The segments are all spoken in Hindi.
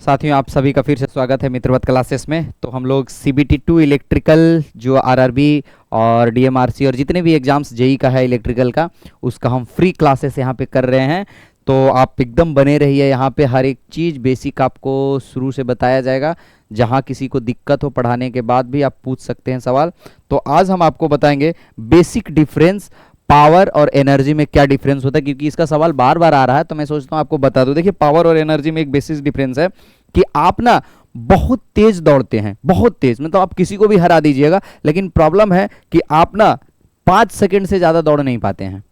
साथियों, आप सभी का फिर से स्वागत है मित्रवत क्लासेस में। तो हम लोग CBT 2 इलेक्ट्रिकल जो RRB और DMRC और जितने भी एग्जाम्स जेई का है इलेक्ट्रिकल का, उसका हम फ्री क्लासेस यहाँ पे कर रहे हैं। तो आप एकदम बने रहिए, यहाँ पे हर एक चीज़ बेसिक आपको शुरू से बताया जाएगा। जहाँ किसी को दिक्कत हो पढ़ाने के बाद भी आप पूछ सकते हैं सवाल। तो आज हम आपको बताएंगे बेसिक डिफरेंस पावर और एनर्जी में क्या डिफरेंस होता है, क्योंकि इसका सवाल बार बार आ रहा है तो मैं सोचता हूँ आपको बता दूं। देखिए, पावर और एनर्जी में एक बेसिक डिफरेंस है कि आप ना बहुत तेज दौड़ते हैं, बहुत तेज, मतलब आप किसी को भी हरा दीजिएगा, लेकिन प्रॉब्लम है कि आप ना 5 सेकंड से ज्यादा दौड़ नहीं पाते हैं।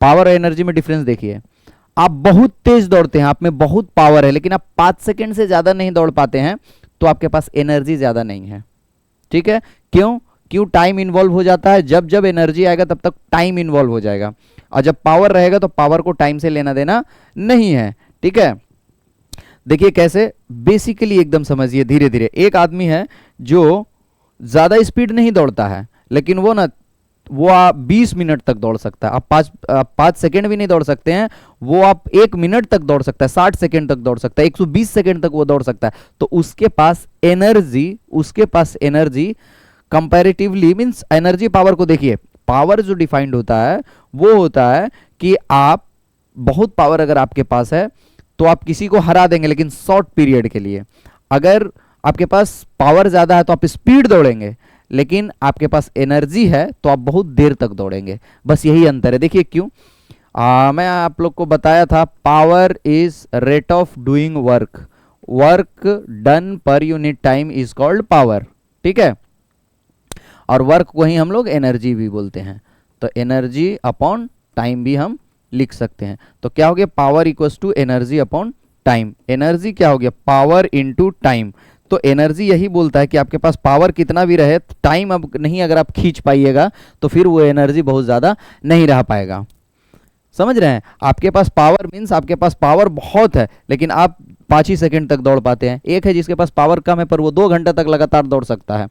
पावर और एनर्जी में डिफरेंस देखिए, आप बहुत तेज दौड़ते हैं, आप में बहुत पावर है, लेकिन आप 5 सेकंड से ज्यादा नहीं दौड़ पाते हैं, तो आपके पास एनर्जी ज्यादा नहीं है। ठीक है, क्यों? क्यों टाइम इन्वॉल्व हो जाता है। जब जब एनर्जी आएगा तब तक टाइम इन्वॉल्व हो जाएगा, और जब पावर रहेगा तो पावर को टाइम से लेना देना नहीं है। ठीक है, देखिए कैसे, बेसिकली एकदम समझिए धीरे धीरे। एक आदमी है जो ज्यादा स्पीड नहीं दौड़ता है, लेकिन वो आप 20 मिनट तक दौड़ सकता है। आप 5 सेकंड भी नहीं दौड़ सकते हैं, वो आप 1 मिनट तक दौड़ सकता है, 60 सेकंड तक दौड़ सकता है, 120 सेकंड तक वो दौड़ सकता है। तो उसके पास energy comparatively, means energy power को देखिए। पावर जो डिफाइंड होता है वो होता है कि आप बहुत पावर अगर आपके पास है तो आप किसी को हरा देंगे, लेकिन शॉर्ट पीरियड के लिए। अगर आपके पास पावर ज्यादा है तो आप स्पीड दौड़ेंगे, लेकिन आपके पास एनर्जी है तो आप बहुत देर तक दौड़ेंगे। बस यही अंतर है। देखिए क्यों, मैं आप लोग को बताया था, power is rate of doing work, work done per unit time is called power. ठीक है, और वर्क को ही हम लोग एनर्जी भी बोलते हैं। तो एनर्जी अपॉन टाइम भी हम लिख सकते हैं। तो क्या हो गया, power equals to energy upon time. Energy क्या हो गया, पावर इनटू टाइम। तो एनर्जी यही बोलता है कि आपके पास पावर कितना भी रहे, टाइम अब नहीं अगर आप खींच पाइएगा तो फिर वो एनर्जी बहुत ज़्यादा नहीं रह पाएगा। समझ रहे हैं? आपके पास पावर मीन्स आपके पास पावर बहुत है, लेकिन आप 5 ही सेकंड तक दौड़ पाते हैं। एक है जिसके पास पावर कम है पर वो 2 घंटा तक लगातार दौड़ सकता है।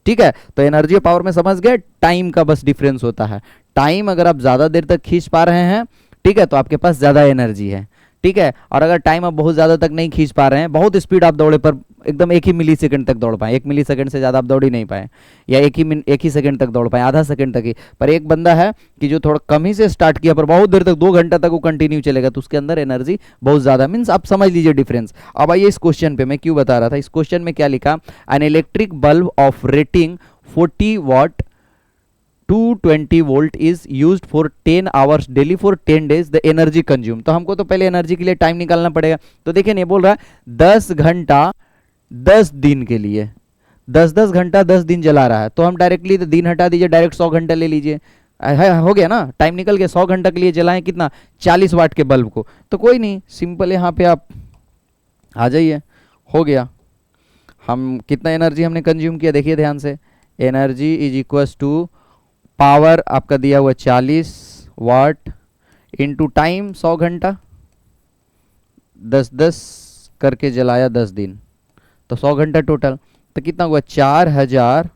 ठीक है, तो एनर्जी और पावर में समझ गए, टाइम का बस डिफरेंस होता है। टाइम अगर आप ज्यादा देर तक खींच पा रहे हैं, ठीक है, तो आपके पास ज्यादा एनर्जी है। ठीक है, और अगर टाइम आप बहुत ज्यादा तक नहीं खींच पा रहे हैं, बहुत स्पीड आप दौड़े पर एकदम 1 ही मिली सेकंड तक दौड़ पाए, 1 मिली सेकंड से ज्यादा आप दौड़ ही नहीं पाए, या एक ही सेकंड तक दौड़ पाए, आधा सेकंड तक ही। पर एक बंदा है कि जो थोड़ा कम ही से स्टार्ट किया पर बहुत देर तक 2 घंटा तक वो कंटिन्यू चलेगा, तो उसके अंदर एनर्जी बहुत ज्यादा, मीन्स आप समझ लीजिए डिफरेंस। अब आइए इस क्वेश्चन पे, मैं क्यों बता रहा था, इस क्वेश्चन में क्या लिखा, an electric bulb of rating 40 watt 220 volt is used for 10 hours daily for 10 days, the energy consumed। तो हमको तो पहले एनर्जी के लिए टाइम निकालना पड़ेगा। तो देखिए नहीं बोल रहा है 10 घंटा 10 दिन के लिए, 10 घंटा 10 दिन जला रहा है, तो हम डायरेक्टली तो दिन हटा दीजिए, डायरेक्ट 100 घंटा ले लीजिए, हो गया ना, टाइम निकल गया। 100 घंटा के लिए जलाएं कितना, 40 वाट के बल्ब को। तो कोई नहीं, सिंपल यहाँ पे आप आ जाइए, हो गया। हम कितना एनर्जी हमने कंज्यूम किया, देखिए ध्यान से, energy is equals to power आपका दिया हुआ 40 वाट इनटू टाइम 100 घंटा, 10 करके जलाया 10 दिन, तो 100 घंटा टोटल। तो कितना हुआ, 4000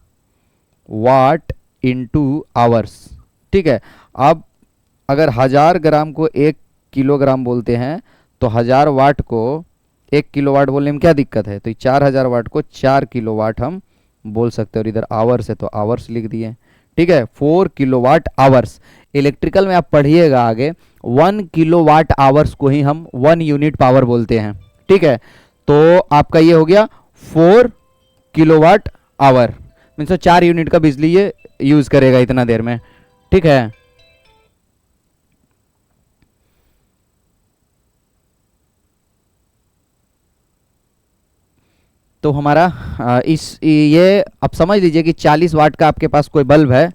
वाट इनटू आवर्स। ठीक है, अब अगर 1000 ग्राम को 1 किलोग्राम बोलते हैं, तो 1000 वाट को 1 किलोवाट बोलने में क्या दिक्कत है, तो 4000 वाट को 4 किलोवाट हम बोल सकते हैं, और इधर आवर्स है तो आवर्स लिख दिए। ठीक है, 4 किलोवाट आवर्स। इलेक्ट्रिकल में आप पढ़िएगा आगे, 1 किलोवाट आवर्स को ही हम 1 यूनिट पावर बोलते हैं। ठीक है, तो आपका ये हो गया 4 किलोवाट आवर, मीन्स 4 यूनिट का बिजली ये यूज करेगा इतना देर में। ठीक है, तो हमारा ये आप समझ लीजिए कि 40 वाट का आपके पास कोई बल्ब है,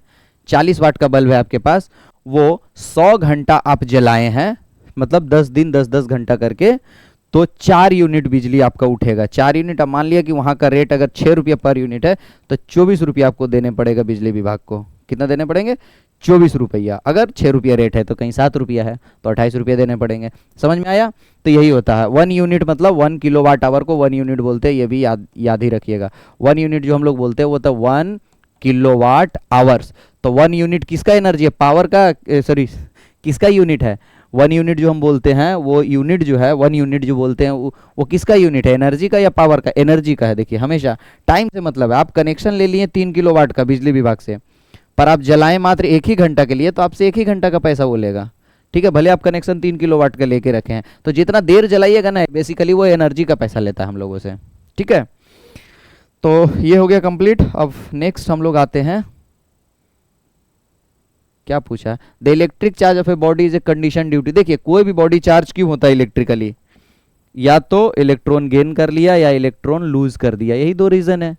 40 वाट का बल्ब है आपके पास, वो 100 घंटा आप जलाए हैं, मतलब 10 दिन 10 घंटा करके, तो 4 यूनिट बिजली आपका उठेगा। 4 यूनिट, अब मान लिया कि वहाँ का रेट अगर 6 रुपये पर यूनिट है, तो 24 रुपये आपको देने पड़ेगा बिजली विभाग को। कितना देने पड़ेंगे, 24 रुपया। अगर 6 रुपया रेट है तो कहीं 7 रुपया है तो 28 रुपये देने पड़ेंगे। समझ में आया? तो यही होता है 1 यूनिट, मतलब 1 किलोवाट आवर को 1 यूनिट बोलते हैं, ये भी याद ही रखिएगा। 1 यूनिट जो हम लोग बोलते हैं वो तो 1 किलोवाट आवर्स। तो 1 यूनिट किसका एनर्जी है, पावर का, सॉरी किसका यूनिट है, वन यूनिट जो हम बोलते हैं, वो यूनिट जो है, वन यूनिट जो बोलते हैं वो किसका यूनिट है? एनर्जी का या पावर का? एनर्जी का है। देखिए हमेशा टाइम से मतलब है। आप कनेक्शन ले लिए 3 किलोवाट का बिजली विभाग से, पर आप जलाएं मात्र 1 ही घंटा के लिए, तो आपसे 1 ही घंटा का पैसा वो लेगा। ठीक है, भले आप कनेक्शन 3 किलोवाट का लेके रखे हैं, तो जितना देर जलाइएगा ना, बेसिकली वो एनर्जी का पैसा लेता है हम लोगों से। ठीक है, तो ये हो गया कंप्लीट। अब नेक्स्ट हम लोग आते हैं, क्या पूछा है? The electric charge of a body is a condition duty. देखिए कोई भी बॉडी चार्ज क्यों होता है इलेक्ट्रिकली? या तो इलेक्ट्रॉन गेन कर लिया या इलेक्ट्रॉन लूज कर दिया, यही दो रीजन है।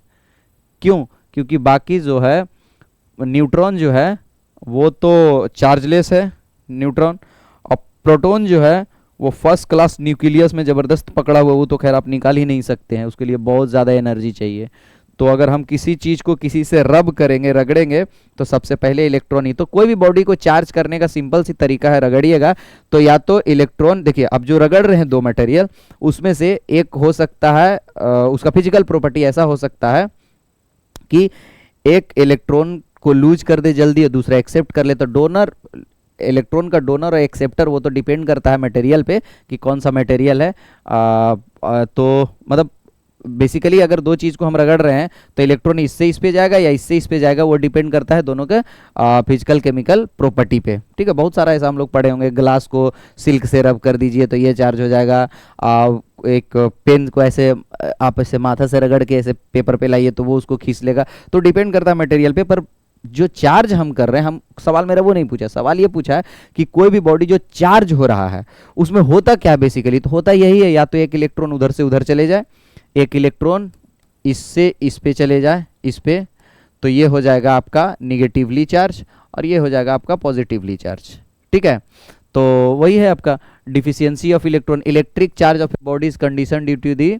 क्यों? क्योंकि बाकी जो है न्यूट्रॉन जो है वो तो चार्जलेस है न्यूट्रॉन, और प्रोटॉन जो है वो फर्स्ट क्लास न्यूक्लियस में ज़बरदस्त पकड़ा हुआ, वो तो खैर आप निकाल ही नहीं सकते हैं, उसके लिए बहुत ज़्यादा एनर्जी चाहिए। तो अगर हम किसी चीज़ को किसी से रब करेंगे, रगड़ेंगे, तो सबसे पहले इलेक्ट्रॉन ही। तो कोई भी बॉडी को चार्ज करने का सिंपल सी तरीका है, रगड़िएगा तो या तो इलेक्ट्रॉन, देखिए अब जो रगड़ रहे हैं दो मटेरियल, उसमें से एक हो सकता है उसका फिजिकल प्रॉपर्टी ऐसा हो सकता है कि एक इलेक्ट्रॉन को लूज कर दे जल्दी और दूसरा एक्सेप्ट कर ले। तो डोनर, इलेक्ट्रॉन का डोनर और एक्सेप्टर, वो तो डिपेंड करता है मटेरियल पे कि कौन सा मटेरियल है। तो मतलब बेसिकली अगर दो चीज़ को हम रगड़ रहे हैं तो इलेक्ट्रॉन इससे इस पे जाएगा या इससे इस पे जाएगा, वो डिपेंड करता है दोनों के फिजिकल केमिकल प्रॉपर्टी पे। ठीक है, बहुत सारा ऐसा हम लोग पढ़े होंगे, ग्लास को सिल्क से रब कर दीजिए तो ये चार्ज हो जाएगा, एक पेन को ऐसे आप ऐसे माथा से रगड़ के ऐसे पेपर पे लाइए तो वो उसको खींच लेगा। तो डिपेंड करता है मटेरियल पे। पर जो चार्ज हम कर रहे हैं, हम सवाल मेरा वो नहीं पूछा, सवाल ये पूछा है कि कोई भी बॉडी जो चार्ज हो रहा है उसमें होता क्या बेसिकली? तो होता यही है, या तो एक इलेक्ट्रॉन उधर से उधर चले जाए, एक इलेक्ट्रॉन इससे इस पे चले जाए, इस पे, तो ये हो जाएगा आपका निगेटिवली चार्ज और ये हो जाएगा आपका पॉजिटिवली चार्ज। ठीक है, तो वही है आपका deficiency of electron. Electric charge of body is condition due to the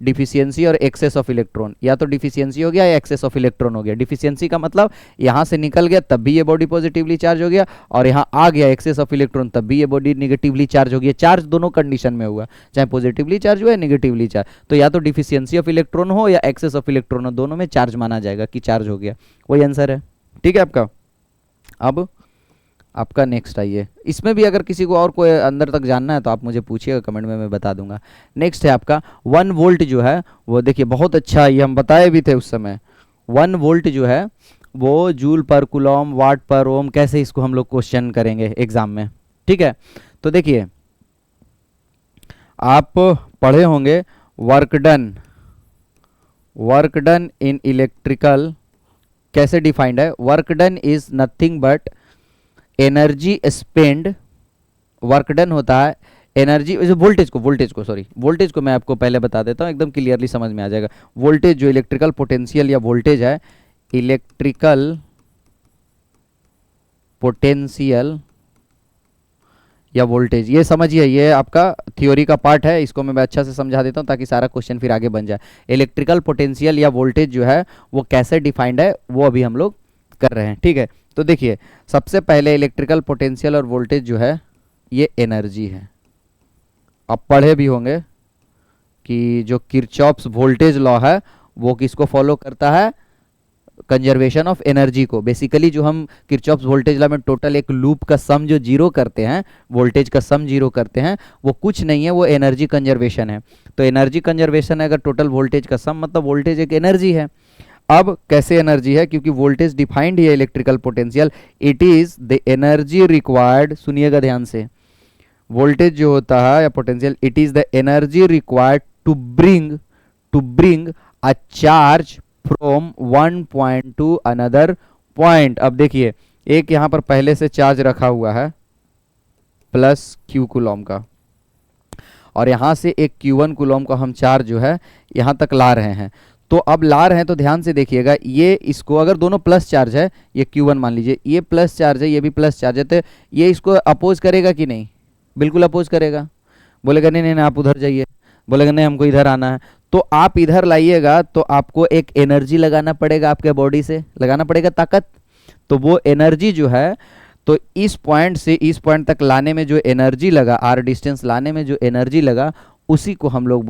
deficiency और एक्सेस ऑफ इलेक्ट्रॉन। या तो डिफिशियंसी हो गया या एक्सेस ऑफ इलेक्ट्रॉन हो गया। डिफिशियंसी का मतलब यहाँ से निकल गया तब भी ये बॉडी पॉजिटिवली चार्ज हो गया, और यहाँ आ गया एक्सेस ऑफ इलेक्ट्रॉन तब भी ये बॉडी निगेटिवली चार्ज हो गया। चार्ज दोनों कंडीशन में हुआ, चाहे पॉजिटिवली चार्ज हुआ या निगेटिवली चार्ज। तो या तो डिफिशियंसी ऑफ इलेक्ट्रॉन हो या एक्सेस ऑफ इलेक्ट्रॉन हो, दोनों में चार्ज माना जाएगा कि चार्ज हो गया। वही आंसर है। ठीक है आपका। अब आपका नेक्स्ट आइए, इसमें भी अगर किसी को और कोई अंदर तक जानना है तो आप मुझे पूछिएगा कमेंट में, मैं बता दूंगा। नेक्स्ट है आपका 1 वोल्ट जो है वो, देखिए बहुत अच्छा, ये हम बताए भी थे उस समय। 1 वोल्ट जो है वो जूल पर कूलॉम, वाट पर ओम, कैसे इसको हम लोग क्वेश्चन करेंगे एग्जाम में। ठीक है, तो देखिए आप पढ़े होंगे वर्क डन इन इलेक्ट्रिकल कैसे डिफाइंड है? Work done is nothing but energy spend. Work done होता है एनर्जी, वोल्टेज को मैं आपको पहले बता देता हूँ, एकदम क्लियरली समझ में आ जाएगा। वोल्टेज जो इलेक्ट्रिकल पोटेंशियल या वोल्टेज है, इलेक्ट्रिकल पोटेंशियल या वोल्टेज, ये समझिए, ये आपका थ्योरी का पार्ट है, इसको मैं अच्छा से समझा देता हूँ ताकि सारा क्वेश्चन फिर आगे बन जाए। इलेक्ट्रिकल पोटेंशियल या वोल्टेज जो है वो कैसे डिफाइंड है वो अभी हम लोग कर रहे हैं। ठीक है, तो देखिए सबसे पहले इलेक्ट्रिकल पोटेंशियल और वोल्टेज जो है ये एनर्जी है। आप पढ़े भी होंगे कि जो किरचॉफ्स वोल्टेज लॉ है वो किसको फॉलो करता है? कंजर्वेशन ऑफ एनर्जी को। बेसिकली जो हम किरचॉफ्स वोल्टेज लॉ में टोटल एक लूप का सम जो जीरो करते हैं, वोल्टेज का सम जीरो करते हैं, वो कुछ नहीं है, वो एनर्जी कंजर्वेशन है। तो एनर्जी कंजर्वेशन है अगर टोटल वोल्टेज का सम, मतलब वोल्टेज एक एनर्जी है। अब कैसे एनर्जी है? क्योंकि वोल्टेज डिफाइंड ही है electrical potential, it is the energy required, सुनिएगा ध्यान से, वोल्टेज जो होता है या potential, it is the energy required to bring a charge from one point to another point. अब देखिए एक यहां पर पहले से चार्ज रखा हुआ है प्लस Q कूलॉम का, और यहां से एक Q1 कूलॉम का हम चार्ज जो है यहां तक ला रहे हैं। तो अब ला रहे हैं तो ध्यान से देखिएगा, ये इसको अगर दोनों प्लस चार्ज है, ये Q1 मान लीजिए, ये प्लस चार्ज है, ये भी प्लस चार्ज है, तो ये इसको अपोज करेगा कि नहीं? बिल्कुल अपोज करेगा। बोलेगा नहीं नहीं आप उधर जाइए, बोलेगा नहीं हमको इधर आना है। तो आप इधर लाइएगा तो आपको एक एनर्जी लगाना पड़ेगा, आपके बॉडी से लगाना पड़ेगा ताकत। तो वो एनर्जी जो है, तो इस पॉइंट से इस पॉइंट तक लाने में जो एनर्जी लगा, r डिस्टेंस लाने में जो एनर्जी लगा, उसी को हम लोग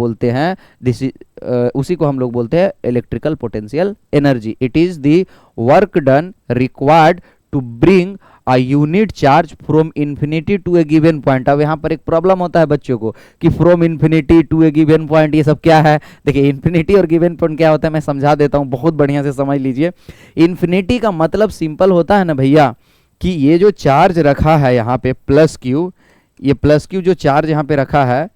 बोलते हैं electrical potential energy. It is the work done required to bring a unit charge from infinity to a given point. अब यहाँ पर एक प्रॉब्लम होता है बच्चों को कि from infinity to a given point ये सब क्या है। देखिए इन्फिनिटी और गिवन पॉइंट क्या होता है मैं समझा देता हूँ, बहुत बढ़िया से समझ लीजिए। इन्फिनिटी का मतलब सिंपल होता है ना भैया कि ये जो चार्ज रखा है यहाँ पे प्लस क्यू, ये प्लस क्यू जो चार्ज यहाँ पे रखा है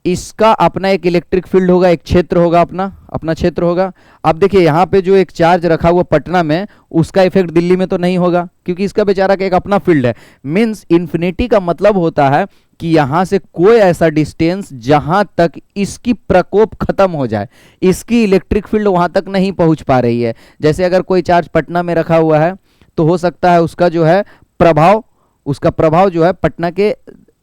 इसका अपना एक इलेक्ट्रिक फील्ड होगा, एक क्षेत्र होगा, अपना अपना क्षेत्र होगा। अब देखिए यहाँ पे जो एक चार्ज रखा हुआ पटना में, उसका इफेक्ट दिल्ली में तो नहीं होगा क्योंकि इसका बेचारा का एक अपना फील्ड है। मींस इन्फिनिटी का मतलब होता है कि यहां से कोई ऐसा डिस्टेंस जहां तक इसकी प्रकोप खत्म हो जाए, इसकी इलेक्ट्रिक फील्ड वहां तक नहीं पहुंच पा रही है। जैसे अगर कोई चार्ज पटना में रखा हुआ है तो हो सकता है उसका जो है प्रभाव, उसका प्रभाव जो है पटना के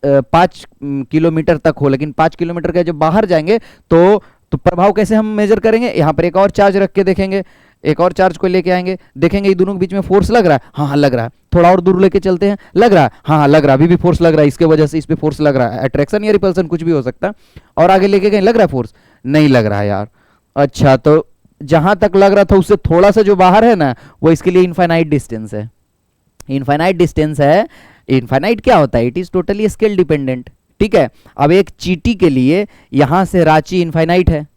5 किलोमीटर तक हो, लेकिन 5 किलोमीटर के जब बाहर जाएंगे तो प्रभाव कैसे हम मेजर करेंगे। यहाँ पर एक और चार्ज रख के देखेंगे, एक और चार्ज को लेके आएंगे, देखेंगे ये दोनों के बीच में फोर्स लग रहा है, हाँ हाँ लग रहा है। थोड़ा और दूर लेके चलते हैं, लग रहा है, हाँ हाँ लग रहा है, अभी भी फोर्स लग रहा है, इसके वजह से इस पे फोर्स लग रहा है, अट्रैक्शन या रिपल्सन कुछ भी हो सकता है। और आगे लेके गए, लग रहा है फोर्स, नहीं लग रहा है यार। अच्छा तो जहां तक लग रहा था उससे थोड़ा सा जो बाहर है ना वो इसके लिए इनफाइनाइट डिस्टेंस है। इनफाइनाइट डिस्टेंस है। इनफाइनाइट क्या होता है, it is totally scale dependent. ठीक है, अब एक चींटी के लिए यहां से रांची इनफाइनाइट है,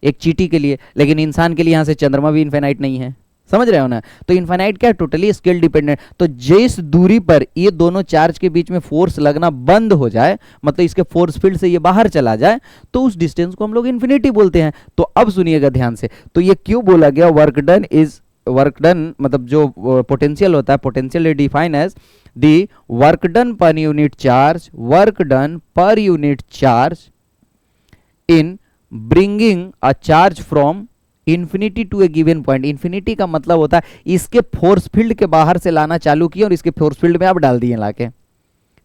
एक चींटी के लिए, लेकिन इंसान के लिए यहां से चंद्रमा भी इनफाइनाइट नहीं है। समझ रहे हो ना। तो इनफाइनाइट क्या है, टोटली स्केल डिपेंडेंट। तो जिस दूरी पर ये दोनों चार्ज के बीच में फोर्स लगना बंद हो जाए, मतलब इसके फोर्स फील्ड से ये बाहर चला जाए, तो उस डिस्टेंस को हम लोग इन्फिनिटी बोलते हैं। तो अब सुनिएगा ध्यान से, तो ये क्यों बोला गया work done is, work done मतलब जो पोटेंशियल होता है, potential define as the work done per unit charge, work done per unit charge in bringing a charge from infinity to a given point. Infinity का मतलब होता है इसके फोर्स फील्ड के बाहर से लाना चालू किया और इसके फोर्स फील्ड में आप डाल दिए लाके।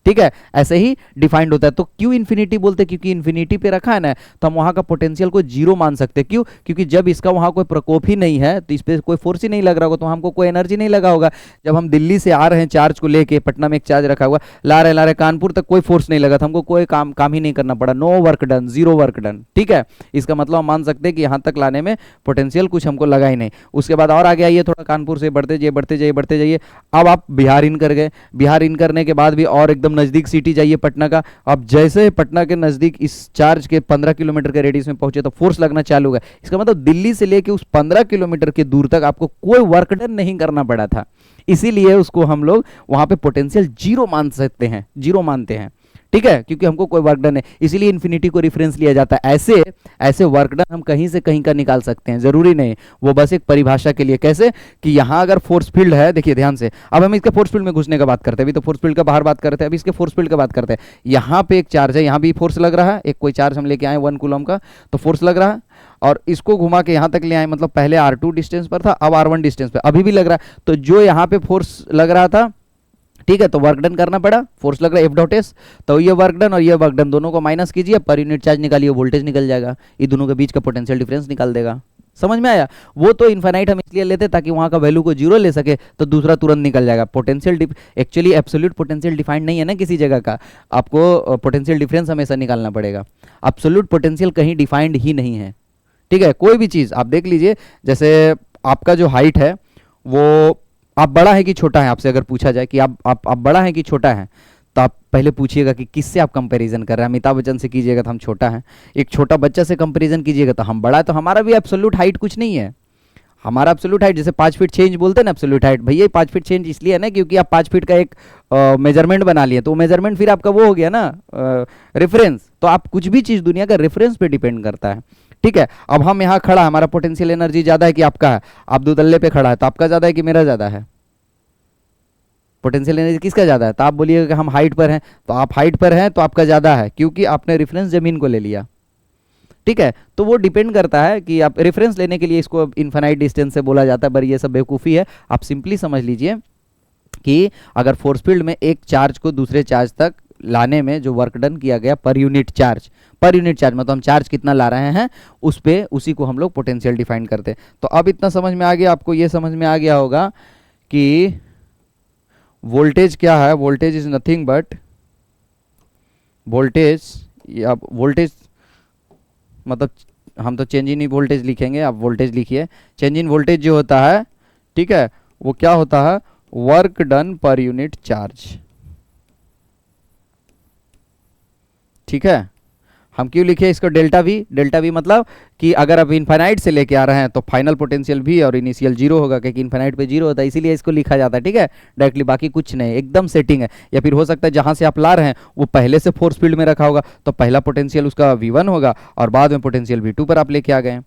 ठीक है, ऐसे ही डिफाइंड होता है। तो क्यों इन्फिनिटी बोलते हैं, क्योंकि इन्फिनिटी पे रखा है ना, तो हम वहां का पोटेंशियल को जीरो मान सकते हैं। क्यों, क्योंकि जब इसका वहां कोई प्रकोप ही नहीं है तो इस पर कोई फोर्स ही नहीं लग रहा होगा, तो हमको कोई एनर्जी नहीं लगा होगा। जब हम दिल्ली से आ रहे हैं चार्ज को लेके, पटना में एक चार्ज रखा हुआ, ला रहे कानपुर तक कोई फोर्स नहीं लगा था, हमको कोई काम ही नहीं करना पड़ा, no work done, zero work done. ठीक है, इसका मतलब हम मान सकते हैं कि यहां तक लाने में पोटेंशियल कुछ हमको लगा ही नहीं। उसके बाद और आगे आइए, थोड़ा कानपुर से बढ़ते जाइए, बढ़ते जाइए, बढ़ते जाइए, अब आप बिहार इन कर गए। बिहार इन करने के बाद भी और एकदम नजदीक सिटी जाइए पटना का। अब जैसे पटना के नजदीक इस चार्ज के 15 किलोमीटर के रेडियस में पहुंचे तो फोर्स लगना चालू हुआ। इसका मतलब दिल्ली से लेके उस 15 किलोमीटर के दूर तक आपको कोई वर्क डन नहीं करना पड़ा था, इसीलिए उसको हम लोग वहां पे पोटेंशियल जीरो मान सकते हैं, जीरो मानते हैं। ठीक है, क्योंकि हमको कोई वर्क डन है, इसीलिए इन्फिनिटी को रेफरेंस लिया जाता है। ऐसे ऐसे वर्क डन हम कहीं से कहीं का निकाल सकते हैं, जरूरी नहीं, वो बस एक परिभाषा के लिए। कैसे कि यहां अगर फोर्स फील्ड है, देखिए ध्यान से, अब हम इसके फोर्स फील्ड में घुसने का बात करते हैं, अभी तो फोर्स फील्ड का बाहर बात करते हैं, अभी इसके फोर्स फील्ड का बात करते हैं। यहां पे एक चार्ज है, यहां भी फोर्स लग रहा है, एक कोई चार्ज हम लेके आए 1 कूलम का, तो फोर्स लग रहा है, और इसको घुमा के यहां तक ले आए, मतलब पहले R2 डिस्टेंस पर था, अब R1 डिस्टेंस पर, अभी भी लग रहा है। तो जो यहां पे फोर्स लग रहा था, ठीक है, तो वर्क डन करना पड़ा, फोर्स लग रहा है F डॉट एस, तो ये वर्क डन और ये वर्क डन दोनों को माइनस कीजिए, पर यूनिट चार्ज निकालिए, वोल्टेज निकल जाएगा, ये दोनों के बीच का पोटेंशियल डिफरेंस निकाल देगा। समझ में आया। वो तो इनफाइनाइट हम इसलिए लेते ताकि वहां का वैल्यू को जीरो ले सके, तो दूसरा तुरंत निकल जाएगा। Potential actually absolute potential defined नहीं है ना किसी जगह का, आपको पोटेंशियल डिफरेंस हमेशा निकालना पड़ेगा। एब्सोल्यूट पोटेंशियल कहीं डिफाइंड ही नहीं है। ठीक है, कोई भी चीज आप देख लीजिए, जैसे आपका जो हाइट है वो आप बड़ा है कि छोटा है, आपसे अगर पूछा जाए कि आप बड़ा है कि छोटा है, तो आप पहले पूछिएगा कि किससे आप कंपैरिजन कर रहे हैं। अमिताभ बच्चन से कीजिएगा तो हम छोटा है, एक छोटा बच्चा से कंपैरिजन कीजिएगा तो हम बड़ा है। तो हमारा भी एब्सोल्यूट हाइट कुछ नहीं है, हमारा एब्सोल्यूट हाइट जैसे 5 फीट 6 इंच बोलते हैं ना एब्सोल्यूट हाइट, भैया 5 फीट 6 इंच इसलिए है ना क्योंकि आप 5 फीट का एक मेजरमेंट बना लिए, तो मेजरमेंट फिर आपका वो हो गया ना रेफरेंस। तो आप कुछ भी चीज़ दुनिया का रेफरेंस पे डिपेंड करता है। ठीक है, अब हम यहाँ खड़ा, हमारा पोटेंशियल एनर्जी ज़्यादा है कि आपका है, आप 2 तल्ले पे खड़ा है तो आपका ज़्यादा है कि मेरा ज़्यादा है, पोटेंशियल एनर्जी किसका ज़्यादा है। तो आप बोलिएगा कि हम हाइट पर हैं, तो आप हाइट पर हैं तो आपका ज़्यादा है क्योंकि आपने रेफरेंस ज़मीन को ले लिया। ठीक है, तो वो डिपेंड करता है कि आप रेफरेंस लेने के लिए इसको इनफाइनाइट डिस्टेंस से बोला जाता है, पर ये सब बेवकूफ़ी है। आप सिंपली समझ लीजिए कि अगर फोर्स फील्ड में एक चार्ज को दूसरे चार्ज तक लाने में जो वर्क डन किया गया पर यूनिट चार्ज मतलब हम चार्ज कितना ला रहे हैं उस पे, उसी को हम लोग पोटेंशियल डिफाइन करते हैं। तो अब इतना समझ में आ गया आपको, ये समझ में आ गया होगा कि वोल्टेज क्या है। Voltage is nothing but voltage मतलब हम तो चेंज इन वोल्टेज लिखेंगे, आप वोल्टेज लिखिए। चेंज इन वोल्टेज जो होता है, ठीक है, वो क्या होता है, work done per unit charge. ठीक है, हम क्यों लिखे इसको डेल्टा वी? डेल्टा वी मतलब कि अगर आप इनफाइनाइट से लेके आ रहे हैं तो फाइनल पोटेंशियल भी और इनिशियल जीरो होगा, क्योंकि इनफाइनाइट पे जीरो होता है, इसीलिए इसको लिखा जाता है। ठीक है, डायरेक्टली, बाकी कुछ नहीं, एकदम सेटिंग है। या फिर हो सकता है जहां से आप ला रहे हैं वो पहले से फोर्स फील्ड में रखा होगा, तो पहला पोटेंशियल उसका V1 होगा और बाद में पोटेंशियल V2 पर आप लेके आ गए,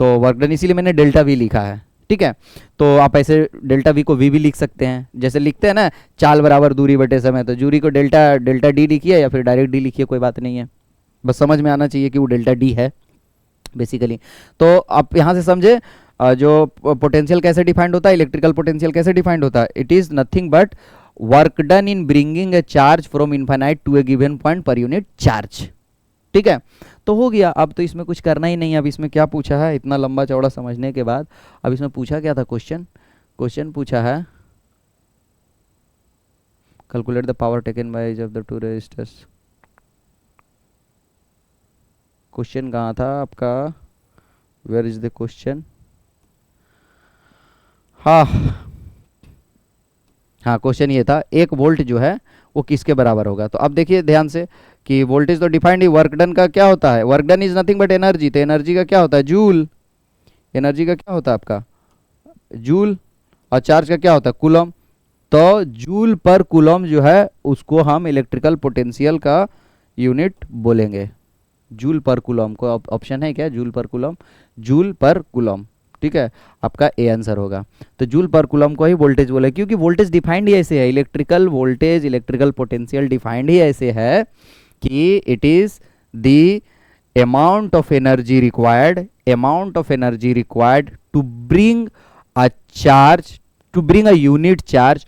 तो वर्क डन, इसीलिए मैंने डेल्टा वी लिखा है। ठीक है, तो आप ऐसे डेल्टा वी को वी भी लिख सकते हैं, जैसे लिखते हैं ना चाल बराबर दूरी बटे समय, तो दूरी को डेल्टा डेल्टा डी लिखिए या फिर डायरेक्ट डी लिखिए, कोई बात नहीं है, बस समझ में आना चाहिए कि वो डेल्टा डी है बेसिकली। तो आप यहाँ से समझे जो पोटेंशियल कैसे डिफाइंड होता है, इलेक्ट्रिकल पोटेंशियल कैसे डिफाइंड होता है, it is nothing but work done in bringing a charge from infinite to a given point per unit charge. ठीक है, तो हो गया, अब तो इसमें कुछ करना ही नहीं है। अब इसमें क्या पूछा है, इतना लंबा चौड़ा समझने के बाद अब इसमें पूछा क्या था क्वेश्चन पूछा है calculate the power taken by each of the two resistors. Question कहाँ था आपका, वेयर इज द क्वेश्चन? हाँ हाँ, क्वेश्चन ये था 1 वोल्ट जो है वो किसके बराबर होगा। तो अब देखिए ध्यान से कि वोल्टेज तो डिफाइंड ही, वर्क डन का क्या होता है, work done is nothing but energy, तो एनर्जी का क्या होता है जूल, एनर्जी का क्या होता है आपका जूल, और चार्ज का क्या होता है कूलम। तो जूल पर कूलम जो है उसको हम इलेक्ट्रिकल पोटेंशियल का यूनिट बोलेंगे। जूल पर कूलम को ऑप्शन है क्या, जूल पर कूलम, जूल पर कूलम। ठीक है, आपका ए आंसर होगा। तो जूल पर कूलम को ही वोल्टेज बोले, क्योंकि वोल्टेज डिफाइंड ही ऐसे है, electrical voltage electrical potential defined ही ऐसे है कि it is the amount of energy required to bring a charge, to bring a unit charge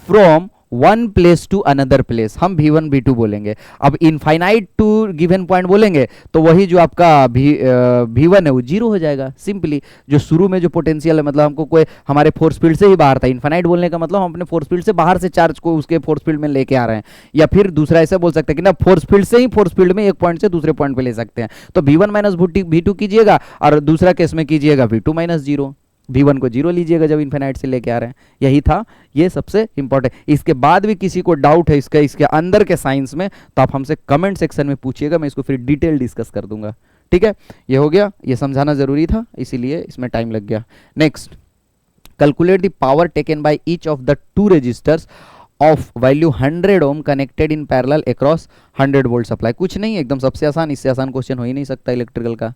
from one place to another place, हम V1 V2 बोलेंगे। अब इनफाइनाइट टू गिवन पॉइंट बोलेंगे तो वही जो आपका V1 है वो जीरो हो जाएगा सिंपली। जो शुरू में जो पोटेंशियल है, मतलब हमको कोई हमारे फोर्स फील्ड से ही बाहर था, इनफाइनाइट बोलने का मतलब हम अपने फोर्स फील्ड से बाहर से चार्ज को उसके फोर्स फील्ड में लेके आ रहे हैं। या फिर दूसरा ऐसा बोल सकते हैं कि ना फोर्स फील्ड से ही फोर्स फील्ड में एक पॉइंट से दूसरे पॉइंट पे ले सकते हैं। तो V1 माइनस V2 कीजिएगा और दूसरा केस में कीजिएगा V2 माइनस जीरो, V1 को जीरो लीजिएगा जब इन्फिनाइट से लेके आ रहे हैं। यही था, ये सबसे इंपॉर्टेंट। इसके बाद भी किसी को डाउट है इसके अंदर के साइंस में तो आप हमसे कमेंट सेक्शन में पूछिएगा, मैं इसको फिर डिटेल डिस्कस कर दूंगा। ठीक है, ये हो गया, ये समझाना जरूरी था इसीलिए इसमें टाइम लग गया। Next, calculate the power taken by each of the two resistors of value 100 ohm connected in parallel across 100 volt supply. कुछ नहीं, एकदम सबसे आसान, इससे आसान क्वेश्चन हो ही नहीं सकता इलेक्ट्रिकल का।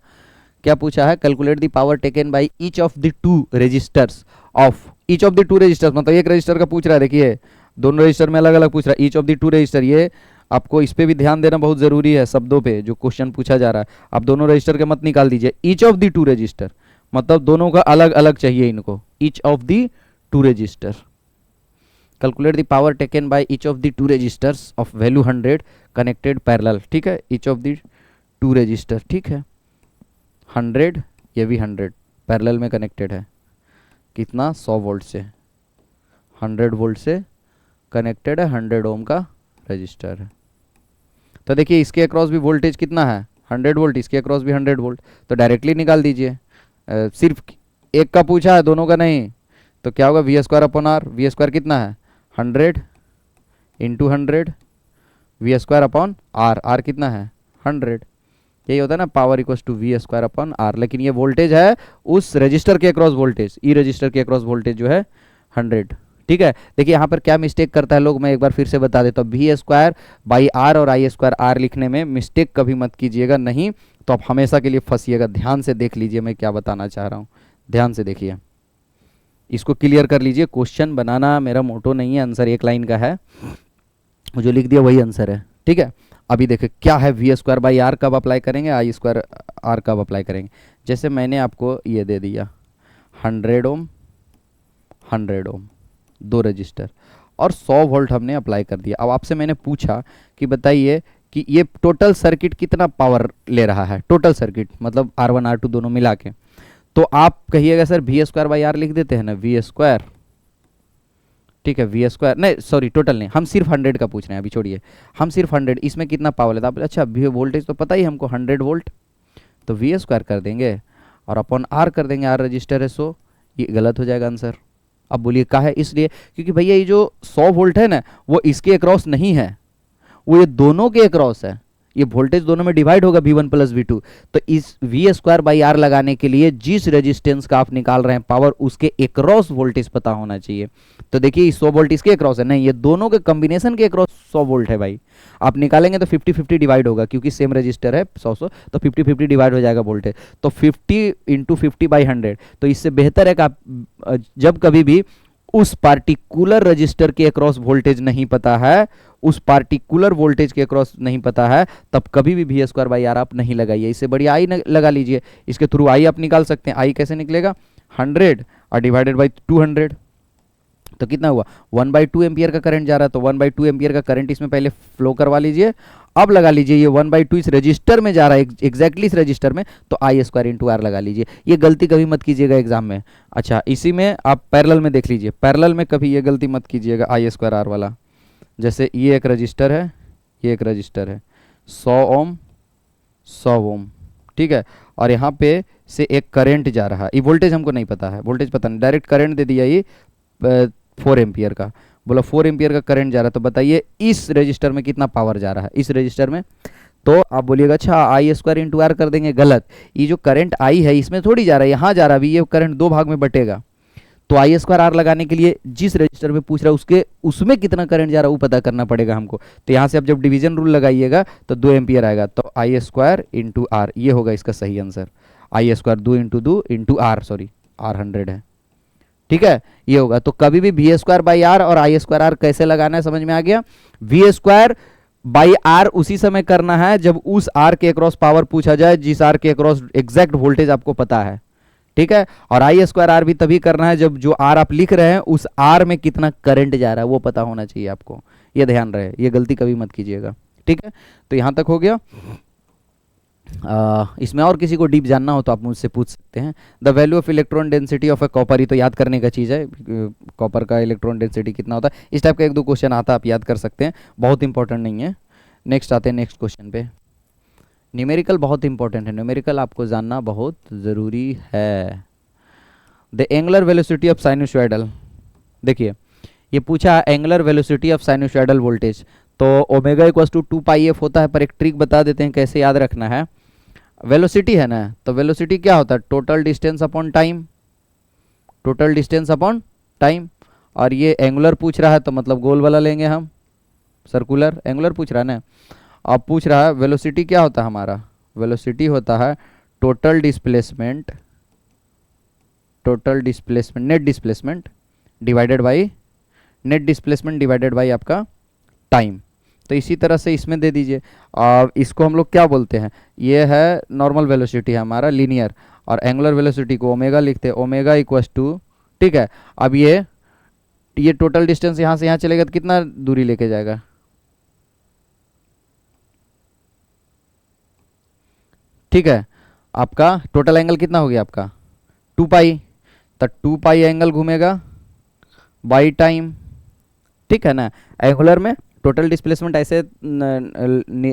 क्या पूछा है, calculate the power taken by each of the two resistors of, each of the two resistors मतलब एक रजिस्टर का पूछ रहा है, देखिए दोनों रजिस्टर में अलग अलग पूछ रहा है, each of the two register. ये आपको इस पे भी ध्यान देना बहुत जरूरी है, शब्दों पे जो क्वेश्चन पूछा जा रहा है। आप दोनों रजिस्टर के मत निकाल दीजिए, each of the two resistor मतलब दोनों का अलग अलग चाहिए इनको, each of the two resistor. Calculate the power taken by each of the two resistors of value 100 connected parallel. ठीक है, each of the two resistor, ठीक है 100, ये भी 100 पैरेलल में कनेक्टेड है, कितना 100 वोल्ट से, 100 वोल्ट से कनेक्टेड है, 100 ओम का रजिस्टर है। तो देखिए इसके अक्रॉस भी वोल्टेज कितना है 100 वोल्ट, इसके अक्रॉस भी 100 वोल्ट, तो डायरेक्टली निकाल दीजिए। सिर्फ एक का पूछा है, दोनों का नहीं, तो क्या होगा V square upon R. V square कितना है 100 into 100, V square upon R, R कितना है 100। यही होता है ना power equals to V square upon R. लेकिन ये वोल्टेज है उस रजिस्टर के अक्रॉस वोल्टेज, ई रजिस्टर के अक्रॉस वोल्टेज जो है 100। ठीक है, देखिए यहाँ पर क्या मिस्टेक करता है लोग, मैं एक बार फिर से बता देता हूँ। वी स्क्वायर बाई आर और आई स्क्वायर आर लिखने में मिस्टेक कभी मत कीजिएगा, नहीं तो आप हमेशा के लिए फंसिएगा। ध्यान से देख लीजिए मैं क्या बताना चाह रहा हूँ, ध्यान से देखिए, इसको क्लियर कर लीजिए। क्वेश्चन बनाना मेरा मोटो नहीं है, आंसर एक लाइन का है, जो लिख दिया वही आंसर है। ठीक है, अभी देखिए क्या है, वी स्क्वायर बाई आर कब अप्लाई करेंगे, आई स्क्वायर आर कब अप्लाई करेंगे। जैसे मैंने आपको ये दे दिया 100 ओम 100 ओम दो रजिस्टर और 100 वोल्ट हमने अप्लाई कर दिया। अब आपसे मैंने पूछा कि बताइए कि ये टोटल सर्किट कितना पावर ले रहा है, टोटल सर्किट मतलब R1 R2 दोनों मिला के। तो आप कहिएगा sir V square by R लिख देते हैं ना, वी स्क्वायर, ठीक है वी स्क्वायर, नहीं सॉरी टोटल नहीं, हम सिर्फ 100 का पूछ रहे हैं, अभी छोड़िए, हम सिर्फ 100, इसमें कितना पावर लेता है। अच्छा वोल्टेज तो पता ही हमको 100 वोल्ट, तो वी स्क्वायर कर देंगे और अपॉन आर कर देंगे, आर रजिस्टर है 100, ये गलत हो जाएगा आंसर। अब बोलिए क्या है, इसलिए क्योंकि भैया ये जो 100 वोल्ट है ना वो इसके अक्रॉस नहीं है, वो ये दोनों के अक्रॉस है, ये वोल्टेज दोनों में डिवाइड होगा V1 प्लस V2। तो इस V स्क्वायर बाई आर लगाने के लिए जिस रेजिस्टेंस का आप निकाल रहे हैं पावर उसके अक्रॉस वोल्टेज पता होना चाहिए। तो देखिए 100 वोल्ट इसके अक्रॉस है, नहीं ये दोनों के कॉम्बिनेशन के अक्रॉस 100 वोल्ट है भाई। आप निकालेंगे तो 50-50 डिवाइड होगा, क्योंकि सेम रजिस्टर है 100 तो 50-50 डिवाइड हो जाएगा वोल्टेज। तो 50 इंटू 50/100। तो इससे बेहतर है कि आप जब कभी भी उस पार्टिकुलर रजिस्टर के अक्रॉस वोल्टेज नहीं पता है, उस पार्टिकुलर वोल्टेज के अक्रॉस नहीं पता है, तब कभी भी V स्क्वायर बाई आर आप नहीं लगाइए। इससे बढ़िया आई लगा लीजिए, इसके थ्रू आई आप निकाल सकते हैं। आई कैसे निकलेगा, 100 और डिवाइडेड बाई 200, तो कितना हुआ 1/2 एम्पियर का करंट जा रहा है। तो 1/2 एम्पियर का करंट इसमें पहले फ्लो करवा लीजिए। अब लगा लीजिए ये 1/2 इस रजिस्टर में जा रहा है, एग्जैक्टली इस रजिस्टर में, तो आई स्क्वायर इंटू आर लगा लीजिए। ये गलती कभी मत कीजिएगा एग्जाम में। अच्छा इसी में आप पैरेलल में देख लीजिए, पैरेलल में कभी ये गलती मत कीजिएगा आई स्क्वायर आर वाला। जैसे ये एक रजिस्टर है, ये एक रजिस्टर है, 100 ओम 100 ओम, ठीक है, और यहाँ पे से एक करंट जा रहा है। ये वोल्टेज हमको नहीं पता है, वोल्टेज पता नहीं, डायरेक्ट करंट दे दिया ये 4 एम्पियर का, बोला 4 एम्पियर का करंट जा रहा है। तो बताइए इस रजिस्टर में कितना पावर जा रहा है, इस रजिस्टर में। तो आप बोलिएगा अच्छा आई स्क्वायर इंटू आर कर देंगे, गलत। ये जो करंट आई है इसमें थोड़ी जा रहा है, यहाँ जा रहा है। अभी ये करंट दो भाग में बटेगा, तो आई स्क्वायर आर लगाने के लिए जिस रजिस्टर में पूछ रहा है उसके उसमें कितना करंट जा रहा है वो पता करना पड़ेगा हमको। तो यहाँ से आप जब डिवीजन रूल लगाइएगा तो 2 एम्पियर आएगा, तो आई स्क्वायर इंटू आर, ये होगा इसका सही answer. I square 2 into R, sorry R 100 है, ठीक है, ये होगा। तो कभी भी V स्क्वायर बाई आर और आई स्क्वायर आर कैसे लगाना है समझ में आ गया। V स्क्वायर बाई आर उसी समय करना है जब उस आर के अक्रॉस पावर पूछा जाए जिस आर के अक्रॉस एग्जैक्ट वोल्टेज आपको पता है, ठीक है। और आई स्क्वायर आर भी तभी करना है जब जो आर आप लिख रहे हैं उस आर में कितना करंट जा रहा है वो पता होना चाहिए आपको, ये ध्यान रहे, ये गलती कभी मत कीजिएगा, ठीक है। तो यहां तक हो गया। इसमें और किसी को डीप जानना हो तो आप मुझसे पूछ सकते हैं। The value of electron density of A copper, ये तो याद करने का चीज़ है, कॉपर का इलेक्ट्रॉन डेंसिटी कितना होता है। इस टाइप का 1-2 क्वेश्चन आता है, आप याद कर सकते हैं, बहुत इंपॉर्टेंट नहीं है। नेक्स्ट आते हैं नेक्स्ट क्वेश्चन पे। न्यूमेरिकल बहुत इंपॉर्टेंट है, न्यूमेरिकल आपको जानना बहुत ज़रूरी है। The angular velocity of sinusoidal, देखिए ये पूछा angular velocity of sinusoidal voltage, तो ओमेगा इक्वल्स टू 2πf होता है, पर एक ट्रिक बता देते हैं कैसे याद रखना है। वेलोसिटी है ना, तो वेलोसिटी क्या होता है, total distance upon time, total distance upon time. और ये एंगुलर पूछ रहा है तो मतलब गोल वाला लेंगे हम, सर्कुलर। एंगुलर पूछ रहा है ना, अब पूछ रहा है वेलोसिटी क्या होता है हमारा, वेलोसिटी होता है total displacement, total displacement, net displacement divided by, net displacement divided by आपका टाइम। तो इसी तरह से इसमें दे दीजिए। और इसको हम लोग क्या बोलते हैं, ये है नॉर्मल वेलोसिटी है हमारा, लीनियर, और एंगुलर वेलोसिटी को ओमेगा लिखते हैं, ओमेगा इक्वल्स टू, ठीक है। अब ये टोटल डिस्टेंस यहाँ से यहाँ चलेगा तो कितना दूरी लेके जाएगा, ठीक है। आपका टोटल एंगल कितना हो गया आपका 2π, तो 2π एंगल घूमेगा बाई टाइम, ठीक है ना। एंगुलर में टोटल डिस्प्लेसमेंट ऐसे,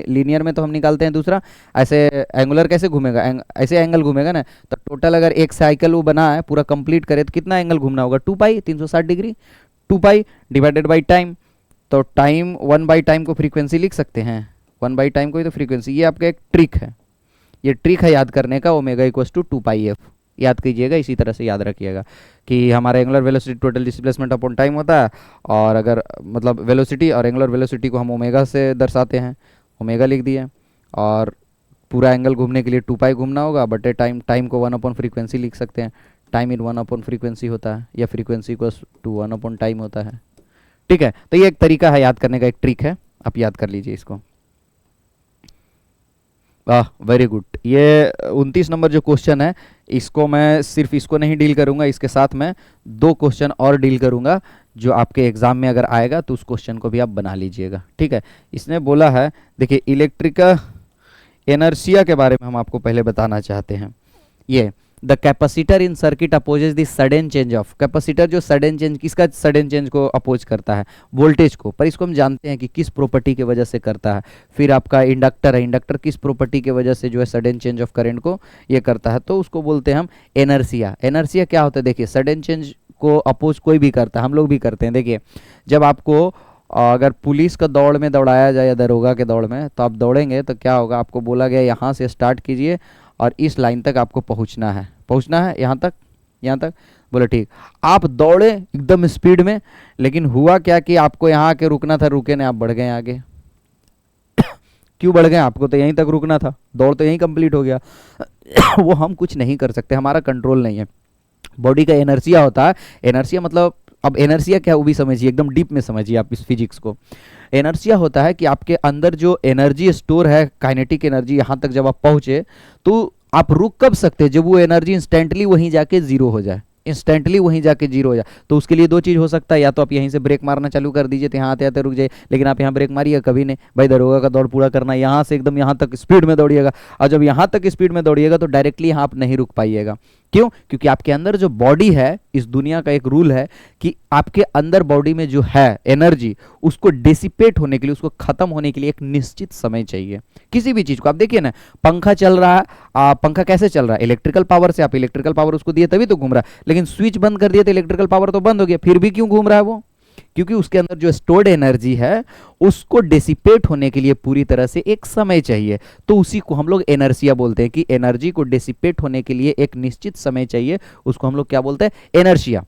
लीनियर में तो हम निकालते हैं दूसरा, ऐसे एंगुलर कैसे घूमेगा, ऐसे एंगल घूमेगा ना। तो टोटल अगर एक साइकिल वो बना है पूरा कंप्लीट करे तो कितना एंगल घूमना होगा 2π, 360 डिग्री, 2π डिवाइडेड बाई टाइम। तो टाइम 1/टाइम को फ्रीक्वेंसी लिख सकते हैं, 1/टाइम को ही तो फ्रीक्वेंसी। ये आपका एक ट्रिक है, ये ट्रिक है याद करने का, ओमेगा इक्वल्स टू 2πf, याद कीजिएगा, इसी तरह से याद रखिएगा कि हमारा angular velocity total displacement upon time होता है। और अगर मतलब वेलोसिटी और एंगुलर वेलोसिटी को हम ओमेगा से दर्शाते हैं, ओमेगा लिख दिए, और पूरा एंगल घूमने के लिए 2π घूमना होगा बटे टाइम, टाइम को 1/फ्रीक्वेंसी लिख सकते हैं, टाइम इन 1/फ्रीक्वेंसी होता है, या फ्रीक्वेंसी को 1/टाइम होता है, ठीक है। तो ये एक तरीका है याद करने का, एक ट्रिक है, आप याद कर लीजिए इसको। Very good. ये 29 नंबर जो क्वेश्चन है इसको मैं सिर्फ इसको नहीं डील करूंगा, इसके साथ मैं 2 क्वेश्चन और डील करूंगा जो आपके एग्जाम में अगर आएगा तो उस क्वेश्चन को भी आप बना लीजिएगा, ठीक है। इसने बोला है, देखिए इलेक्ट्रिकल इनर्शिया के बारे में हम आपको पहले बताना चाहते हैं। ये the capacitor in circuit opposes the sudden change of, capacitor जो सडन चेंज, किसका सडन चेंज को अपोज करता है, वोल्टेज को, पर इसको हम जानते हैं कि किस प्रॉपर्टी की वजह से करता है। फिर आपका इंडक्टर है, इंडक्टर किस प्रॉपर्टी की वजह से जो है सडन चेंज ऑफ करंट को ये करता है, तो उसको बोलते हैं हम एनर्सिया। एनर्सिया क्या होता है, देखिए सडन चेंज को अपोज कोई भी करता है, हम लोग भी करते हैं। देखिए जब आपको अगर पुलिस का दौड़ में दौड़ाया जाए या दरोगा के दौड़ में, तो आप दौड़ेंगे तो क्या होगा, आपको बोला गया यहाँ से स्टार्ट कीजिए और इस लाइन तक आपको पहुँचना है यहाँ तक, यहाँ तक, बोले ठीक। आप दौड़े एकदम स्पीड में, लेकिन हुआ क्या कि आपको यहाँ आके रुकना था, रुके नहीं, आप बढ़ गए आगे। क्यों बढ़ गए, आपको तो यहीं तक रुकना था, दौड़ तो यहीं कंप्लीट हो गया। वो हम कुछ नहीं कर सकते, हमारा कंट्रोल नहीं है। बॉडी का एनर्जिया होता है, एनर्जिया मतलब, अब एनर्जिया क्या वो भी समझिए, एकदम डीप में समझिए आप इस फिजिक्स को। एनर्जिया होता है कि आपके अंदर जो एनर्जी स्टोर है, काइनेटिक एनर्जी, यहाँ तक जब आप पहुँचे तो आप रुक कब सकते हैं, जब वो एनर्जी इंस्टेंटली वहीं जाके जीरो हो जाए, इंस्टेंटली वहीं जाके जीरो हो जाए। तो उसके लिए दो चीज़ हो सकता है, या तो आप यहीं से ब्रेक मारना चालू कर दीजिए तो यहाँ आते आते रुक जाए, लेकिन आप यहाँ ब्रेक मारिएगा कभी नहीं भाई, दरोगा का दौड़ पूरा करना है, यहाँ से एकदम यहाँ तक स्पीड में दौड़िएगा, और जब यहाँ तक स्पीड में दौड़िएगा तो डायरेक्टली यहाँ आप नहीं रुक पाइएगा। क्यों, क्योंकि आपके अंदर जो बॉडी है, इस दुनिया का एक रूल है कि आपके अंदर बॉडी में जो है एनर्जी, उसको डिसिपेट होने के लिए, उसको खत्म होने के लिए एक निश्चित समय चाहिए। किसी भी चीज को आप देखिए ना, पंखा चल रहा है, पंखा कैसे चल रहा है, इलेक्ट्रिकल पावर से, आप इलेक्ट्रिकल पावर उसको दिए तभी तो घूम रहा है, लेकिन स्विच बंद कर दिया तो इलेक्ट्रिकल पावर तो बंद हो गया, फिर भी क्यों घूम रहा है वो, क्योंकि उसके अंदर जो स्टोर्ड एनर्जी है उसको डिसिपेट होने के लिए पूरी तरह से एक समय चाहिए। तो उसी को हम लोग एनर्जिया बोलते हैं कि एनर्जी को डिसिपेट होने के लिए एक निश्चित समय चाहिए, उसको हम लोग क्या बोलते हैं, एनर्जिया।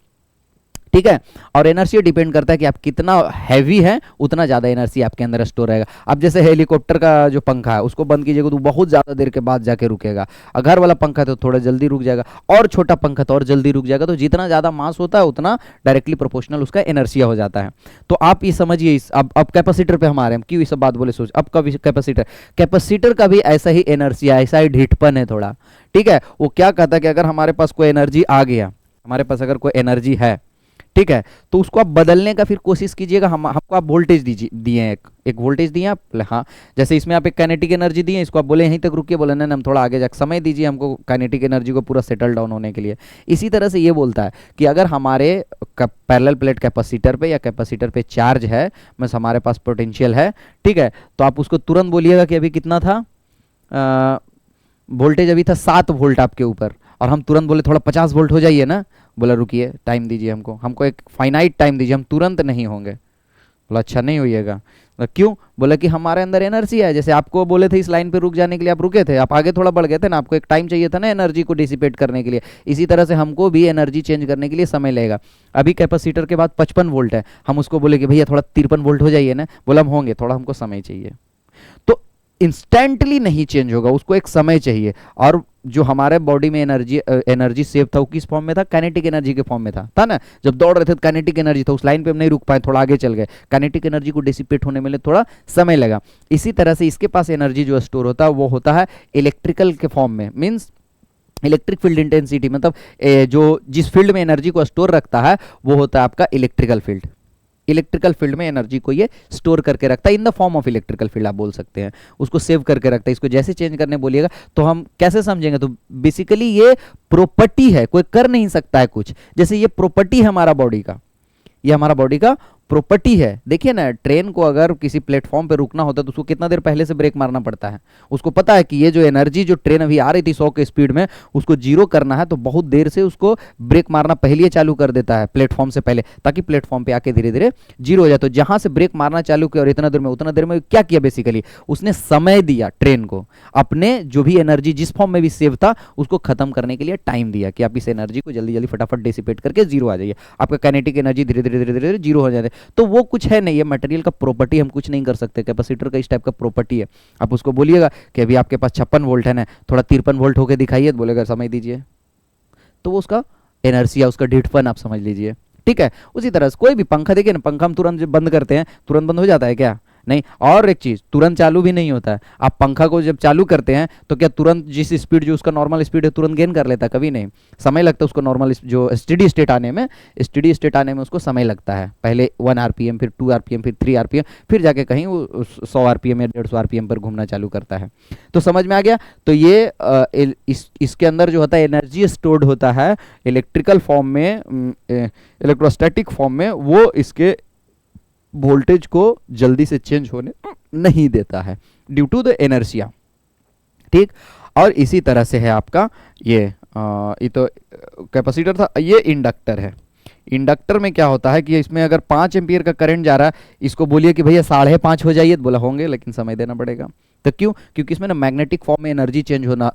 ठीक है, और एनर्जी डिपेंड करता है कि आप कितना हैवी है, उतना ज़्यादा एनर्जी आपके अंदर स्टोर रहेगा। अब जैसे हेलीकॉप्टर का जो पंखा है उसको बंद कीजिएगा तो बहुत ज़्यादा देर के बाद जाके रुकेगा, घर वाला पंखा तो थोड़ा जल्दी रुक जाएगा, और छोटा पंखा तो और जल्दी रुक जाएगा। तो जितना ज़्यादा मास होता है उतना डायरेक्टली प्रोपोर्शनल उसका एनर्जिया हो जाता है। तो आप ये समझिए, अब कैपेसिटर पे हम आ रहे हैं, क्यों ये सब बात बोले सोच, अब कभी कैपेसिटर का भी ऐसा ही एनर्जिया, ऐसा ही ढीठपन है थोड़ा। ठीक है, वो क्या कहता है कि अगर हमारे पास कोई एनर्जी आ गया, हमारे पास अगर कोई एनर्जी है, ठीक है, तो उसको आप बदलने का फिर कोशिश कीजिएगा। हमको आप वोल्टेज दिए हैं, एक वोल्टेज दिए आप, हाँ, जैसे इसमें आप एक काइनेटिक एनर्जी दिए, इसको आप बोले यहीं तक रुकिए, बोले नहीं हम थोड़ा आगे जाकर समय दीजिए हमको काइनेटिक एनर्जी को पूरा सेटल डाउन होने के लिए। इसी तरह से ये बोलता है कि अगर हमारे पैरेलल प्लेट कैपेसिटर पे या कैपेसिटर पे चार्ज है, बस हमारे पास पोटेंशियल है, ठीक है, तो आप उसको तुरंत बोलिएगा कि अभी कितना था, वोल्टेज अभी था 7 वोल्ट आपके ऊपर, और हम तुरंत बोले थोड़ा 50 वोल्ट हो जाइए ना, बोला रुकिए टाइम दीजिए हमको एक फाइनाइट टाइम दीजिए, हम तुरंत नहीं होंगे। बोला अच्छा नहीं होइएगा, क्यों, बोला कि हमारे अंदर एनर्जी है, जैसे आपको बोले थे इस लाइन पे रुक जाने के लिए, आप रुके थे, आप आगे थोड़ा बढ़ गए थे ना, आपको एक टाइम चाहिए था ना एनर्जी को डिसिपेट करने के लिए। इसी तरह से हमको भी एनर्जी चेंज करने के लिए समय लगेगा। अभी कैपेसिटर के बाद 55 वोल्ट है, हम उसको बोले कि भैया थोड़ा 53 वोल्ट हो जाइए ना, बोला हम होंगे, थोड़ा हमको समय चाहिए। तो इंस्टेंटली नहीं चेंज होगा, उसको एक समय चाहिए। और जो हमारे बॉडी में एनर्जी सेव था वो किस फॉर्म में था, काइनेटिक एनर्जी के फॉर्म में था ना, जब दौड़ रहे थे काइनेटिक एनर्जी था, उस लाइन पे हम नहीं रुक पाए, थोड़ा आगे चल गए, काइनेटिक एनर्जी को डिसिपेट होने में थोड़ा समय लगा। इसी तरह से इसके पास एनर्जी जो स्टोर होता है वो होता है इलेक्ट्रिकल के फॉर्म में, मीन्स इलेक्ट्रिक फील्ड इंटेंसिटी, मतलब जो जिस फील्ड में एनर्जी को स्टोर रखता है वो होता है आपका इलेक्ट्रिकल फील्ड। इलेक्ट्रिकल फील्ड में एनर्जी को ये स्टोर करके रखता है, in the form of electrical field आप बोल सकते हैं, उसको सेव करके रखता है। इसको जैसे चेंज करने बोलिएगा तो हम कैसे समझेंगे, तो बेसिकली ये प्रॉपर्टी है, कोई कर नहीं सकता है कुछ, जैसे ये प्रॉपर्टी है हमारा बॉडी का, ये हमारा बॉडी का प्रॉपर्टी है। देखिए ना, ट्रेन को अगर किसी प्लेटफॉर्म पे रुकना होता है तो उसको कितना देर पहले से ब्रेक मारना पड़ता है, उसको पता है कि ये जो एनर्जी जो ट्रेन अभी आ रही थी 100 के स्पीड में, उसको जीरो करना है, तो बहुत देर से उसको ब्रेक मारना पहले चालू कर देता है प्लेटफॉर्म से पहले, ताकि प्लेटफॉर्म पे आके धीरे धीरे जीरो हो जाए। तो जहां से ब्रेक मारना चालू किया और इतना देर में उतना देर में क्या किया, बेसिकली उसने समय दिया ट्रेन को, अपने जो भी एनर्जी जिस फॉर्म में भी सेव था उसको खत्म करने के लिए टाइम दिया कि आप इस एनर्जी को जल्दी जल्दी फटाफट डिसिपेट करके जीरो आ जाइए, आपका काइनेटिक एनर्जी धीरे धीरे धीरे धीरे जीरो हो जाए। तो वो कुछ है नहीं, ये मटेरियल का प्रॉपर्टी, हम कुछ नहीं कर सकते। कैपेसिटर का इस टाइप का प्रॉपर्टी है। आप उसको बोलिएगा कि अभी आपके पास 56 वोल्ट है ना, थोड़ा 53 वोल्ट होके दिखाइए, तो बोलेगा समय दीजिए, तो वो उसका एनर्जी या उसका ढीठपन आप समझ लीजिए। ठीक है, उसी तरह से कोई भी पंखा देखिए ना, पंखा हम तुरंत जब बंद करते हैं तुरंत बंद हो जाता है क्या, नहीं। और एक चीज, तुरंत चालू भी नहीं होता है। आप पंखा को जब चालू करते हैं तो क्या तुरंत जिस स्पीड जो उसका नॉर्मल स्पीड है तुरंत गेन कर लेता है? कभी नहीं, समय लगता है उसको नॉर्मल जो स्टेडी स्टेट आने में, स्टेडी स्टेट आने में उसको समय लगता है। पहले 1 आरपीएम, फिर 2 आरपीएम, फिर 3 आरपीएम, फिर जाके कहीं वो 100 आरपीएम या 150 आरपीएम पर घूमना चालू करता है। तो समझ में आ गया। तो ये इसके अंदर जो होता है एनर्जी स्टोर्ड होता है इलेक्ट्रिकल फॉर्म में, इलेक्ट्रोस्टैटिक फॉर्म में, वो इसके वोल्टेज को जल्दी से चेंज होने नहीं देता है ड्यू टू द इनर्शिया। ठीक, और इसी तरह से है आपका ये तो कैपेसिटर था, ये इंडक्टर है। इंडक्टर में क्या होता है कि इसमें अगर 5 एम्पियर का करंट जा रहा है, इसको बोलिए कि भैया 5.5 हो जाइए, तो बोला होंगे, लेकिन समय देना पड़ेगा। तो क्यों? क्योंकि इसमें ना मैग्नेटिक फॉर्म में एनर्जी चेंज होना,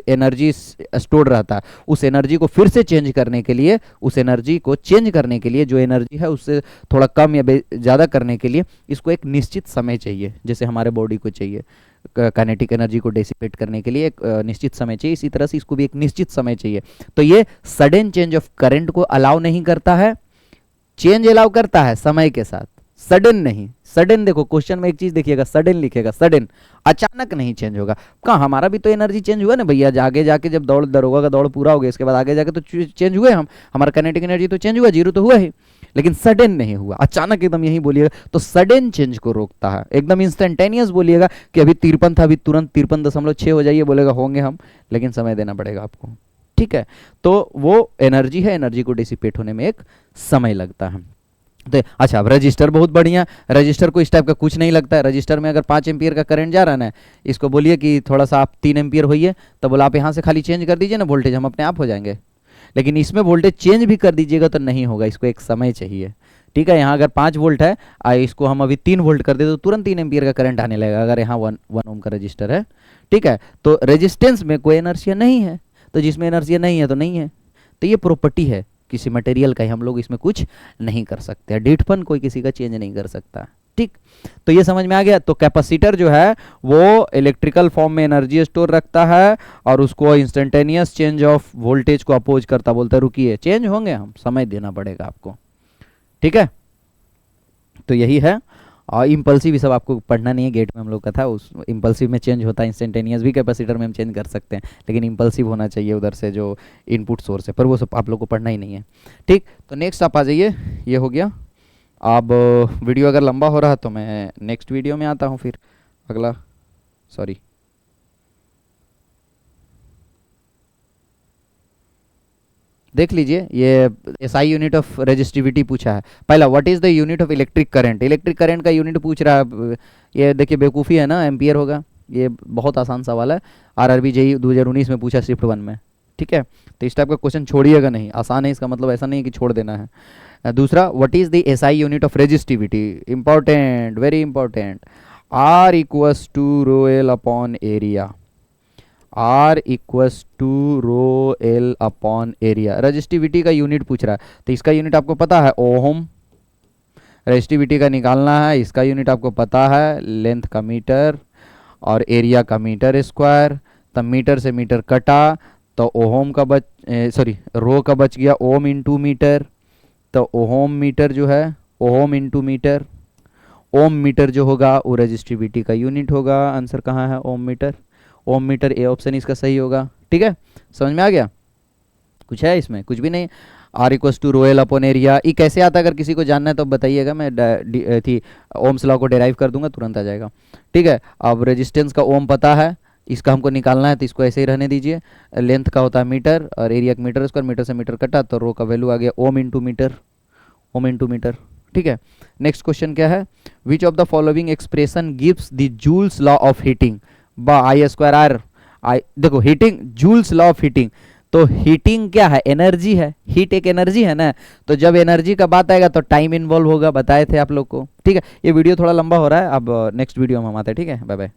एनर्जी स्टोर रहता है। उस एनर्जी को फिर से चेंज करने के लिए, उस एनर्जी को चेंज करने के लिए, जो एनर्जी है उससे थोड़ा कम या ज़्यादा करने के लिए इसको एक निश्चित समय चाहिए। जैसे हमारे बॉडी को चाहिए काइनेटिक एनर्जी को डेसिपेट करने के लिए एक निश्चित समय चाहिए, इसी तरह से इसको भी एक निश्चित समय चाहिए। तो ये सडन चेंज ऑफ करंट को अलाउ नहीं करता है, चेंज अलाउ करता है समय के साथ, सडन नहीं। सडन देखो क्वेश्चन में एक चीज देखिएगा, सडन लिखेगा, सडन, अचानक नहीं चेंज होगा। कहाँ, हमारा भी तो एनर्जी चेंज हुआ ना भैया, आगे जाके जब दरोगा का दौड़ पूरा हो गया इसके बाद आगे जाके तो चेंज हुए हम, हमारा काइनेटिक एनर्जी तो चेंज हुआ, जीरो तो हुआ ही, लेकिन सडन नहीं हुआ, अचानक एकदम यही बोलिएगा। तो सडन चेंज को रोकता है। एकदम इंस्टेंटेनियस बोलिएगा कि अभी 53 था, अभी तुरंत 53.6 हो जाइए, बोलेगा होंगे हम, लेकिन समय देना पड़ेगा आपको। ठीक है, तो वो एनर्जी है, एनर्जी को डिसिपेट होने में एक समय लगता है। तो अच्छा, अब रजिस्टर बहुत बढ़िया, रजिस्टर को इस टाइप का कुछ नहीं लगता है। रजिस्टर में अगर 5 एम्पियर का करंट जा रहा है ना, इसको बोलिए कि थोड़ा सा आप 3 एम्पियर होइए, तो बोला आप यहाँ से खाली चेंज कर दीजिए ना वोल्टेज, हम अपने आप हो जाएंगे। लेकिन इसमें वोल्टेज चेंज भी कर दीजिएगा तो नहीं होगा, इसको एक समय चाहिए। ठीक है, यहाँ अगर 5 वोल्ट है, इसको हम अभी 3 वोल्ट कर दे तो तुरंत 3 एम्पियर का करंट आने लगेगा, अगर यहाँ 1 ओम का रजिस्टर है। ठीक है, तो रेजिस्टेंस में कोई एनर्जिया नहीं है, तो जिसमें एनर्जिया नहीं है तो नहीं है। तो ये प्रॉपर्टी है किसी मटेरियल का ही, हम लोग इसमें कुछ नहीं कर सकते। डीठपन कोई किसी का चेंज नहीं कर सकता। ठीक, तो ये समझ में आ गया। तो कैपेसिटर जो है वो इलेक्ट्रिकल फॉर्म में एनर्जी स्टोर रखता है और उसको इंस्टेंटेनियस चेंज ऑफ वोल्टेज को अपोज करता, बोलता है रुकिए चेंज होंगे हम, समय देना पड़ेगा आपको। ठीक है, तो यही है। और इम्पल्सिव सब आपको पढ़ना नहीं है, गेट में हम लोग का था, उस इम्पल्सिव में चेंज होता है, इंस्टेंटेनियस भी कैपेसिटर में हम चेंज कर सकते हैं, लेकिन इम्पल्सिव होना चाहिए उधर से जो इनपुट सोर्स है, पर वो सब आप लोग को पढ़ना ही नहीं है। ठीक, तो नेक्स्ट आप आ जाइए, ये हो गया। अब वीडियो अगर लंबा हो रहा तो मैं नेक्स्ट वीडियो में आता हूँ फिर अगला, सॉरी। देख लीजिए, ये एसआई यूनिट ऑफ रेजिस्टिविटी पूछा है। पहला, what is the unit of electric current, electric current का यूनिट पूछ रहा है। ये देखिए बेवकूफ़ी है ना, एम्पियर होगा। ये बहुत आसान सवाल है, आरआरबी जेईई 2019 में पूछा शिफ्ट 1 में। ठीक है, तो इस टाइप का क्वेश्चन छोड़िएगा नहीं, आसान है इसका मतलब ऐसा नहीं है कि छोड़ देना है। दूसरा, what is the SI unit of resistivity, important, very important, R equals to rho L upon area, R equals to rho L upon area. Resistivity का यूनिट पूछ रहा है, तो इसका यूनिट आपको पता है ओम, रजिस्टिविटी का निकालना है, इसका यूनिट आपको पता है लेंथ का मीटर और एरिया का मीटर स्क्वायर। तब मीटर से मीटर कटा तो ओम का रो का बच गया ओम इंटू मीटर, तो ओम मीटर जो है, ओम इंटू मीटर, ओम मीटर जो होगा वो रजिस्टिविटी का यूनिट होगा। आंसर कहाँ है, ohm metre, ohm metre, A option इसका सही होगा। ठीक है, समझ में आ गया? कुछ है इसमें? कुछ भी नहीं। R equals to rho L upon area, ये कैसे आता है अगर किसी को जानना है तो बताइएगा, मैं थी ओम्स लॉ को डेराइव कर दूंगा, तुरंत आ जाएगा। ठीक है, अब रेजिस्टेंस का ओम पता है, इसका हमको निकालना है, तो इसको ऐसे ही रहने दीजिए। लेंथ का होता है मीटर और एरिया का मीटर स्क्वायर, मीटर से मीटर कटा तो रो का वैल्यू आ गया ohm into metre, ohm into metre. ठीक है, नेक्स्ट क्वेश्चन क्या है, which of the following expression gives the Joule's law of heating by I square R. देखो heating, Joule's law of heating, तो हीटिंग क्या है, एनर्जी है, हीट एक एनर्जी है ना, तो जब एनर्जी का बात आएगा तो टाइम इन्वॉल्व होगा, बताए थे आप लोग को। ठीक है, ये वीडियो थोड़ा लंबा हो रहा है, अब नेक्स्ट वीडियो में हम आते हैं। ठीक है, बाय बाय।